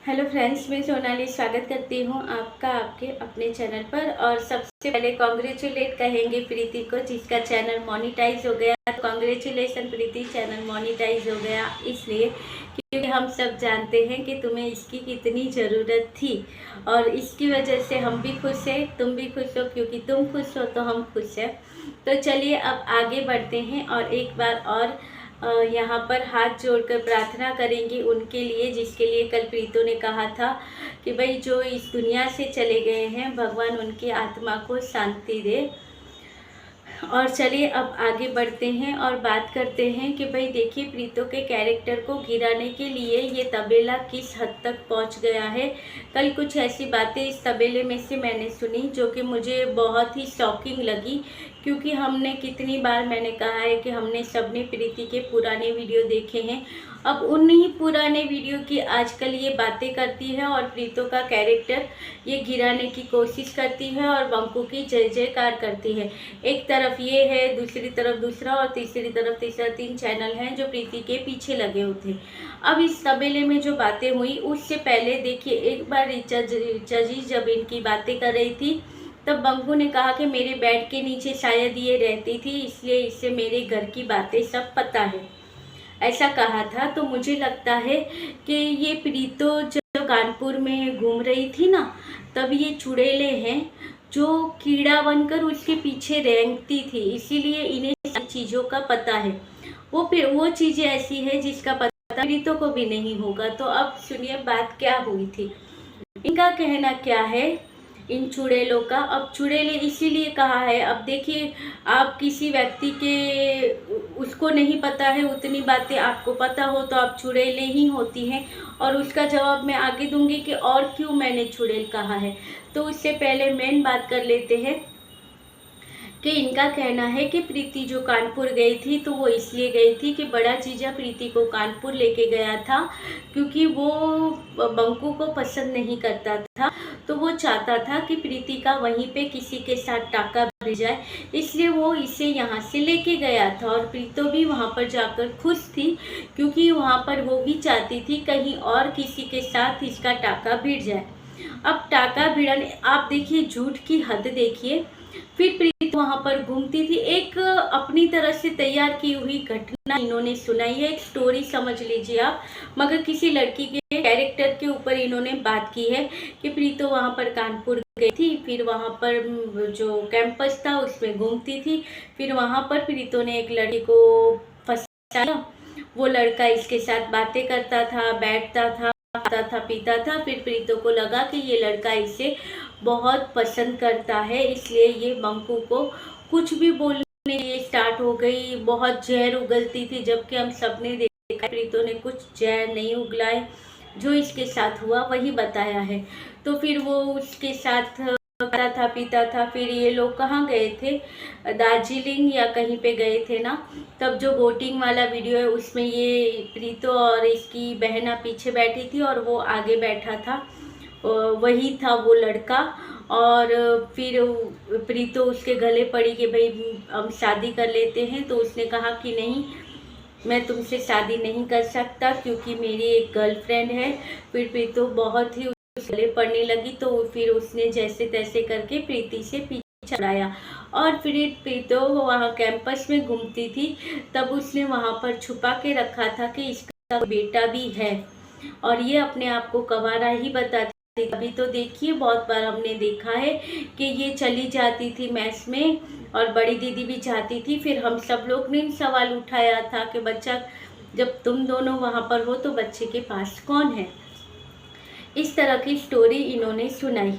Hello friends, मैं सोनाली स्वागत करती हूँ आपका आपके अपने चैनल पर। और सबसे पहले कॉन्ग्रेचुलेट कहेंगे प्रीति को, जिसका चैनल मोनेटाइज हो गया। तो कॉन्ग्रेचुलेसन प्रीति, चैनल मोनेटाइज हो गया इसलिए क्योंकि हम सब जानते हैं कि तुम्हें इसकी कितनी ज़रूरत थी और इसकी वजह से हम भी खुश हैं, तुम भी खुश हो। क्योंकि तुम खुश हो तो हम खुश हैं। तो चलिए अब आगे बढ़ते हैं और एक बार और यहाँ पर हाथ जोड़कर प्रार्थना करेंगे उनके लिए, जिसके लिए कल प्रीतो ने कहा था कि भाई जो इस दुनिया से चले गए हैं, भगवान उनकी आत्मा को शांति दे। और चलिए अब आगे बढ़ते हैं और बात करते हैं कि भाई देखिए प्रीतो के कैरेक्टर को गिराने के लिए ये तबेला किस हद तक पहुंच गया है। कल कुछ ऐसी बातें इस तबेले में से मैंने सुनी जो कि मुझे बहुत ही शॉकिंग लगी। क्योंकि हमने कितनी बार मैंने कहा है कि हमने सबने प्रीति के पुराने वीडियो देखे हैं। अब उन्हीं पुराने वीडियो की आजकल ये बातें करती है और प्रीतो का कैरेक्टर ये गिराने की कोशिश करती है और बंकू की जय जयकार करती है। एक तरफ ये है, दूसरी तरफ दूसरा और तीसरी तरफ तीसरा, 3 चैनल हैं जो प्रीति के पीछे लगे होते। अब इस तबेले में जो बातें हुई उससे पहले देखिए, एक बार ऋचा जी जब इनकी बातें कर रही थी तब बंकू ने कहा कि मेरे बेड के नीचे शायद ये रहती थी, इसलिए इससे मेरे घर की बातें सब पता है, ऐसा कहा था। तो मुझे लगता है कि ये प्रीतो जब कानपुर में घूम रही थी ना, तब ये चुड़ैले हैं जो कीड़ा बनकर उसके पीछे रेंगती थी, इसीलिए इन्हें सारी चीज़ों का पता है। वो चीज़ें ऐसी है जिसका पता प्रीतो को भी नहीं होगा। तो अब सुनिए बात क्या हुई थी, इनका कहना क्या है इन चुड़ैलों का। अब चुड़ैले इसीलिए कहा है, अब देखिए आप किसी व्यक्ति के उसको नहीं पता है उतनी बातें आपको पता हो तो आप चुड़ैले ही होती हैं। और उसका जवाब मैं आगे दूंगी कि और क्यों मैंने चुड़ैल कहा है। तो उससे पहले मेन बात कर लेते हैं कि इनका कहना है कि प्रीति जो कानपुर गई थी तो वो इसलिए गई थी कि बड़ा जीजा प्रीति को कानपुर लेके गया था क्योंकि वो बंकू को पसंद नहीं करता था। तो वो चाहता था कि प्रीति का वहीं पे किसी के साथ टाका भिड़ जाए, इसलिए वो इसे यहाँ से लेके गया था। और प्रीतो भी वहाँ पर जाकर खुश थी क्योंकि वहाँ पर वो भी चाहती थी कहीं और किसी के साथ इसका टाका भिड़ जाए। अब टाका भिड़ने, आप देखिए झूठ की हद देखिए। फिर प्रीति वहां पर घूमती थी, एक अपनी तरह से तैयार की हुई घटना इन्होंने सुनाई है, एक स्टोरी समझ लीजिए आप। मगर किसी लड़की के कैरेक्टर के ऊपर इन्होंने बात की है कि प्रीतो वहां पर कानपुर गई थी, फिर वहां पर जो कैंपस था उसमें घूमती थी, फिर वहां पर प्रीतो ने एक लड़की को फंसाया। वो लड़का इसके साथ बातें करता था, बैठता था, खाता था, पीता था। फिर प्रीतो को लगा कि ये लड़का इसे बहुत पसंद करता है, इसलिए ये बंकू को कुछ भी बोलने लिए स्टार्ट हो गई। बहुत जहर उगलती थी, जबकि हम सबने देखा प्रीतो ने कुछ जहर नहीं उगलाए, जो इसके साथ हुआ वही बताया है। तो फिर वो उसके साथ खाता था, पीता था। फिर ये लोग कहाँ गए थे, दार्जिलिंग या कहीं पे गए थे ना। तब जो बोटिंग वाला वीडियो है उसमें ये प्रीतो और इसकी बहना पीछे बैठी थी और वो आगे बैठा था, वही था वो लड़का। और फिर प्रीतो उसके गले पड़ी कि भाई हम शादी कर लेते हैं। तो उसने कहा कि नहीं, मैं तुमसे शादी नहीं कर सकता क्योंकि मेरी एक गर्लफ्रेंड है। फिर प्रीतो बहुत ही गले पड़ने लगी, तो फिर उसने जैसे तैसे करके प्रीति से पीछा छुड़ाया। और फिर प्रीतो वहाँ कैंपस में घूमती थी, तब उसने वहाँ पर छुपा के रखा था कि इसका बेटा भी है और ये अपने आप को कवारा ही बताती। अभी तो देखिए बहुत बार हमने देखा है कि ये चली जाती थी मैस में और बड़ी दीदी भी जाती थी। फिर हम सब लोग ने सवाल उठाया था कि बच्चा, जब तुम दोनों वहाँ पर हो तो बच्चे के पास कौन है। इस तरह की स्टोरी इन्होंने सुनाई।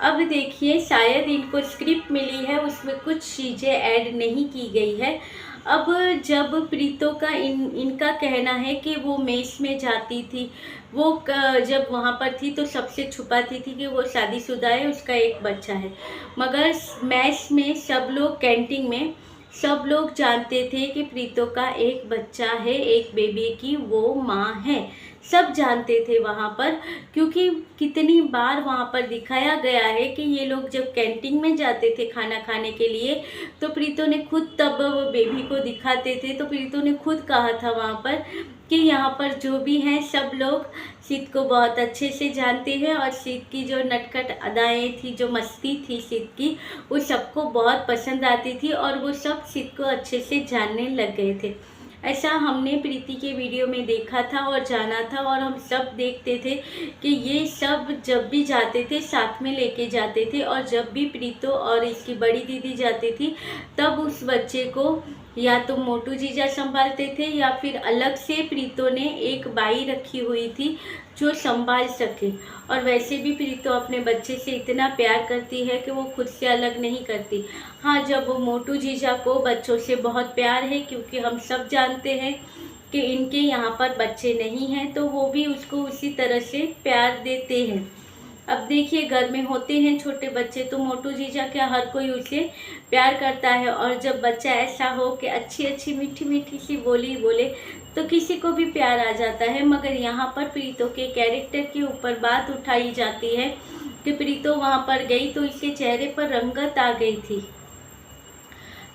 अब देखिए शायद इनको स्क्रिप्ट मिली है, उसमें कुछ चीज़ें ऐड नहीं की गई है। अब जब प्रीतो का इनका कहना है कि वो मेस में जाती थी, वो जब वहाँ पर थी तो सबसे छुपाती थी कि वो शादीशुदा है, उसका एक बच्चा है। मगर मेस में सब लोग, कैंटीन में सब लोग जानते थे कि प्रीतो का एक बच्चा है, एक बेबी की वो माँ है। सब जानते थे वहाँ पर, क्योंकि कितनी बार वहाँ पर दिखाया गया है कि ये लोग जब कैंटीन में जाते थे खाना खाने के लिए तो प्रीतो ने खुद, तब बेबी को दिखाते थे तो प्रीतो ने खुद कहा था वहाँ पर कि यहाँ पर जो भी हैं सब लोग सिद्ध को बहुत अच्छे से जानते हैं और सिद्ध की जो नटखट अदाएँ थी, जो मस्ती थी सिद्ध की, वो सबको बहुत पसंद आती थी और वो सब सिद्ध को अच्छे से जानने लग गए थे। ऐसा हमने प्रीति के वीडियो में देखा था और जाना था, और हम सब देखते थे कि ये सब जब भी जाते थे साथ में लेके जाते थे, और जब भी प्रीतो और इसकी बड़ी दीदी जाती थी तब उस बच्चे को या तो मोटू जीजा संभालते थे या फिर अलग से प्रीतो ने एक बाई रखी हुई थी जो संभाल सके। और वैसे भी प्रीतो अपने बच्चे से इतना प्यार करती है कि वो खुद से अलग नहीं करती। हाँ, जब वो मोटू जीजा को बच्चों से बहुत प्यार है, क्योंकि हम सब जानते हैं कि इनके यहाँ पर बच्चे नहीं हैं, तो वो भी उसको उसी तरह से प्यार देते हैं। अब देखिए, घर में होते हैं छोटे बच्चे तो मोटू जीजा क्या हर कोई उसे प्यार करता है, और जब बच्चा ऐसा हो कि अच्छी अच्छी मीठी मीठी सी बोली बोले तो किसी को भी प्यार आ जाता है। मगर यहाँ पर प्रीतो के कैरेक्टर के ऊपर बात उठाई जाती है कि प्रीतो वहाँ पर गई तो इसके चेहरे पर रंगत आ गई थी।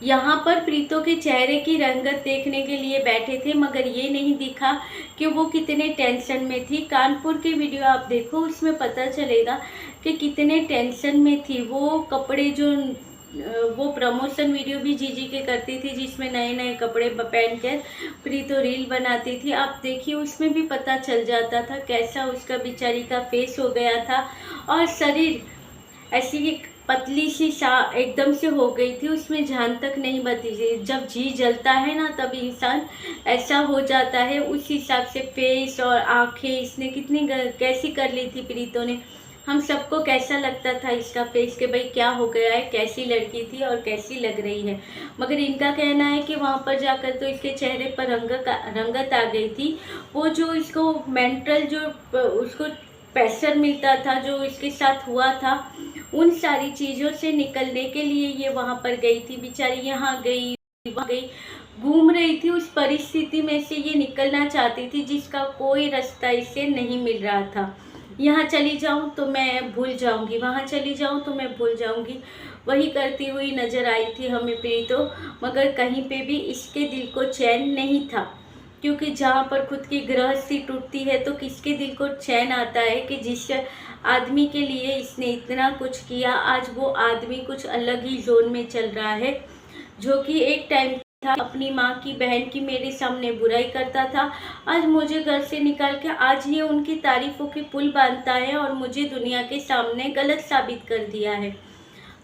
यहाँ पर प्रीतो के चेहरे की रंगत देखने के लिए बैठे थे, मगर ये नहीं दिखा कि वो कितने टेंशन में थी। कानपुर की वीडियो आप देखो, उसमें पता चलेगा कि कितने टेंशन में थी। वो कपड़े जो वो प्रमोशन वीडियो भी जीजी के करती थी, जिसमें नए नए कपड़े पहनकर प्रीतो रील बनाती थी। आप देखिए, उसमें भी पता चल जाता था कैसा उसका बेचारी का फेस हो गया था, और शरीर ऐसी पतली सी सा एकदम से हो गई थी, उसमें जान तक नहीं बची थी। जब जी जलता है ना तब इंसान ऐसा हो जाता है। उस हिसाब से फेस और आंखें इसने कितनी कैसी कर ली थी प्रीतो ने। हम सबको कैसा लगता था इसका फेस कि भाई क्या हो गया है, कैसी लड़की थी और कैसी लग रही है। मगर इनका कहना है कि वहाँ पर जाकर तो इसके चेहरे पर रंगत आ गई थी। वो जो इसको मेंटल जो उसको प्रेशर मिलता था, जो इसके साथ हुआ था, उन सारी चीज़ों से निकलने के लिए ये वहाँ पर गई थी। बेचारी यहाँ गई वहाँ गई, घूम रही थी। उस परिस्थिति में से ये निकलना चाहती थी जिसका कोई रास्ता इसे नहीं मिल रहा था। यहाँ चली जाऊँ तो मैं भूल जाऊँगी, वहाँ चली जाऊँ तो मैं भूल जाऊँगी, वही करती हुई नज़र आई थी हमें प्रीतो। मगर कहीं पे भी इसके दिल को चैन नहीं था, क्योंकि जहाँ पर खुद की गृहस्थी टूटती है तो किसके दिल को चैन आता है कि जिस आदमी के लिए इसने इतना कुछ किया, आज वो आदमी कुछ अलग ही जोन में चल रहा है। जो कि एक टाइम था अपनी माँ की बहन की मेरे सामने बुराई करता था, आज मुझे घर से निकाल के आज ये उनकी तारीफों के पुल बांधता है और मुझे दुनिया के सामने गलत साबित कर दिया है।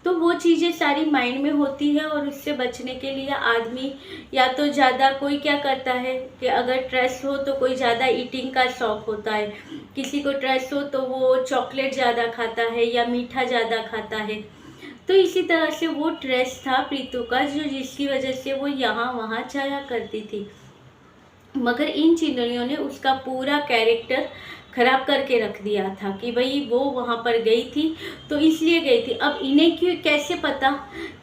तो वो चीज़ें सारी माइंड में होती है, और उससे बचने के लिए आदमी या तो ज़्यादा कोई क्या करता है कि अगर स्ट्रेस हो तो कोई ज़्यादा ईटिंग का शौक़ होता है, किसी को स्ट्रेस हो तो वो चॉकलेट ज़्यादा खाता है या मीठा ज़्यादा खाता है। तो इसी तरह से वो स्ट्रेस था प्रीतो का, जो जिसकी वजह से वो यहाँ वहाँ जाया करती थी। मगर इन चिंदड़ियों ने उसका पूरा कैरेक्टर खराब करके रख दिया था कि भाई वो वहाँ पर गई थी तो इसलिए गई थी। अब इन्हें क्यों कैसे पता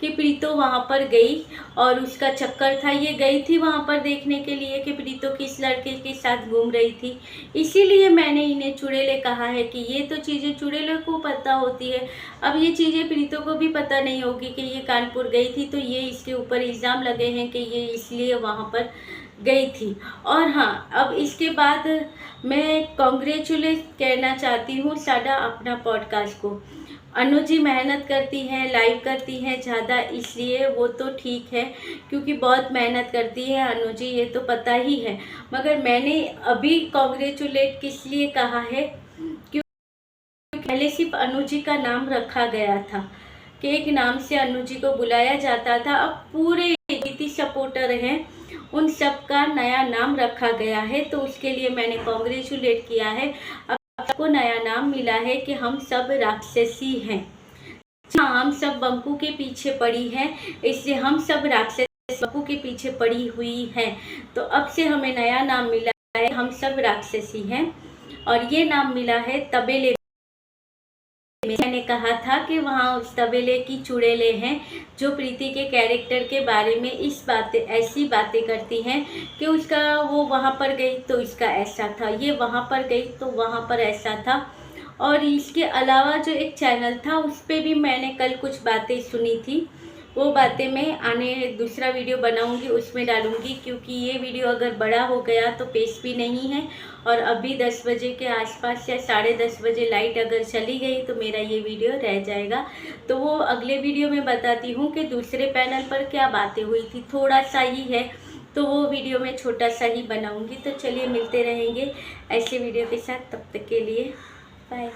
कि प्रीतो वहाँ पर गई और उसका चक्कर था। ये गई थी वहाँ पर देखने के लिए कि प्रीतो किस लड़के के साथ घूम रही थी, इसीलिए मैंने इन्हें चुड़ैले कहा है कि ये तो चीज़ें चुड़ैलों को पता होती है। अब ये चीज़ें प्रीतो को भी पता नहीं होगी कि ये कानपुर गई थी, तो ये इसके ऊपर इल्ज़ाम लगे हैं कि ये इसलिए वहाँ पर गई थी। और हाँ, अब इसके बाद मैं कॉन्ग्रेचुलेट कहना चाहती हूँ साडा अपना पॉडकास्ट को। अनु जी मेहनत करती हैं, लाइव करती हैं ज़्यादा, इसलिए वो तो ठीक है क्योंकि बहुत मेहनत करती है अनु जी, ये तो पता ही है। मगर मैंने अभी कॉन्ग्रेचुलेट किस लिए कहा है, क्योंकि पहले सिर्फ अनु जी का नाम रखा गया था कि एक नाम से अनु जी को बुलाया जाता था। अब पूरे जितने सपोर्टर हैं उन सब का नया नाम रखा गया है, तो उसके लिए मैंने कॉन्ग्रेचुलेट किया है। अब आपको नया नाम मिला है कि हम सब राक्षसी हैं। हाँ, हम सब बंकू के पीछे पड़ी हैं, इसलिए हम सब राक्षस बंकू के पीछे पड़ी हुई हैं। तो अब से हमें नया नाम मिला है, हम सब राक्षसी हैं, और ये नाम मिला है तबेले। मैंने कहा था कि वहाँ उस तबेले की चुड़ैलें हैं जो प्रीति के कैरेक्टर के बारे में ऐसी बातें करती हैं कि उसका वो वहाँ पर गई तो इसका ऐसा था, ये वहाँ पर गई तो वहाँ पर ऐसा था। और इसके अलावा जो एक चैनल था उस पर भी मैंने कल कुछ बातें सुनी थी, वो बातें मैं आने दूसरा वीडियो बनाऊंगी, उसमें डालूंगी, क्योंकि ये वीडियो अगर बड़ा हो गया तो पेश भी नहीं है। और अभी 10 बजे के आसपास या 10:30 बजे लाइट अगर चली गई तो मेरा ये वीडियो रह जाएगा। तो वो अगले वीडियो में बताती हूँ कि दूसरे पैनल पर क्या बातें हुई थी, थोड़ा सा ही है, तो वो वीडियो मैं छोटा सा ही बनाऊंगी। तो चलिए मिलते रहेंगे ऐसे वीडियो के साथ, तब तक के लिए बाय।